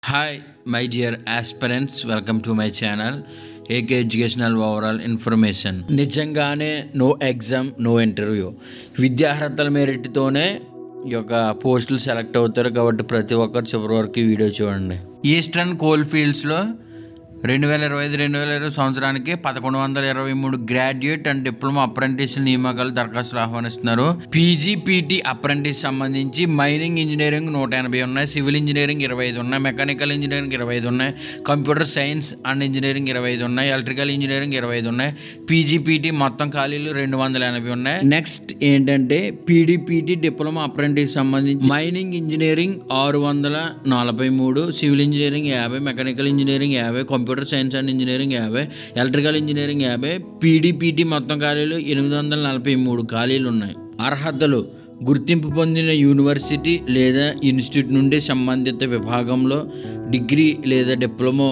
Hi, my dear aspirants, welcome to my channel. AK Educational Overall Information. నిజంగానే no exam no interview విద్యార్హతల మెరిట్తోనే ఈ యొక్క పోస్టులు select అవుతారు కాబట్టి ప్రతి ఒక్కరు చివరి వరకు ఈ వీడియో చూడండి. ఈస్టర్న్ కోల్ ఫీల్డ్స్లో 2025-2020 సంవత్సరానికి 1123 గ్రాడ్యుయేట్ అండ్ డిప్లొమా అప్రెంటిస్ నియామకాలు దరఖాస్తులు ఆహ్వానిస్తున్నారు. పీజీపీటీ అప్రెంటిస్ సంబంధించి మైనింగ్ ఇంజనీరింగ్ 180 ఉన్నాయి, సివిల్ ఇంజనీరింగ్ 25 ఉన్నాయి, మెకానికల్ ఇంజనీరింగ్ 25 ఉన్నాయి, కంప్యూటర్ సైన్స్ అండ్ ఇంజనీరింగ్ 25 ఉన్నాయి, ఎలక్ట్రికల్ ఇంజనీరింగ్ 25 ఉన్నాయి. పీజీపీటీ మొత్తం ఖాళీలు 280 ఉన్నాయి. నెక్స్ట్ ఏంటంటే పీడీపీటీ డిప్లొమా అప్రెంటిస్ సంబంధించి mining engineering 643, civil engineering 50, mechanical engineering 50, computer science and engineering 50, electrical engineering 50, పీడీపీటీ మొత్తం ఖాళీలు 843 ఖాళీలు ఉన్నాయి. అర్హతలు: గుర్తింపు పొందిన యూనివర్సిటీ లేదా ఇన్స్టిట్యూట్ నుండి సంబంధిత విభాగంలో డిగ్రీ లేదా డిప్లొమా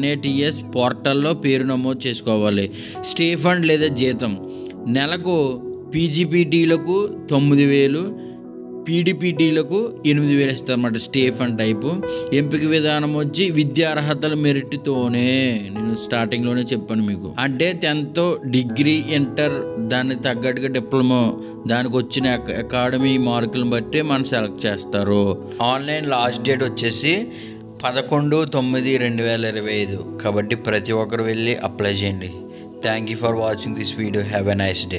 NATS పోర్టల్లో పేరు నమోదు చేసుకోవాలి. స్టేఫండ్ లేదా జీతం: నెలకు పీజీపీటీలకు 9,000, పీడీపీటీలకు 8,000 ఇస్తారన్నమాట. స్టేఫండ్ టైపు. ఎంపిక విధానం వచ్చి విద్యార్హతల మెరిట్తోనే, నేను స్టార్టింగ్లోనే చెప్పాను మీకు. అంటే 10th డిగ్రీ, ఇంటర్, దానికి తగ్గట్టుగా డిప్లొమా, దానికి వచ్చిన అకాడమీ మార్కులను బట్టి మనం సెలెక్ట్ చేస్తారు. ఆన్లైన్ లాస్ట్ డేట్ వచ్చేసి 11/9/2025 కాబట్టి ప్రతి ఒక్కరు వెళ్ళి అప్లై చేయండి. Thank you for watching this video. Have a nice day.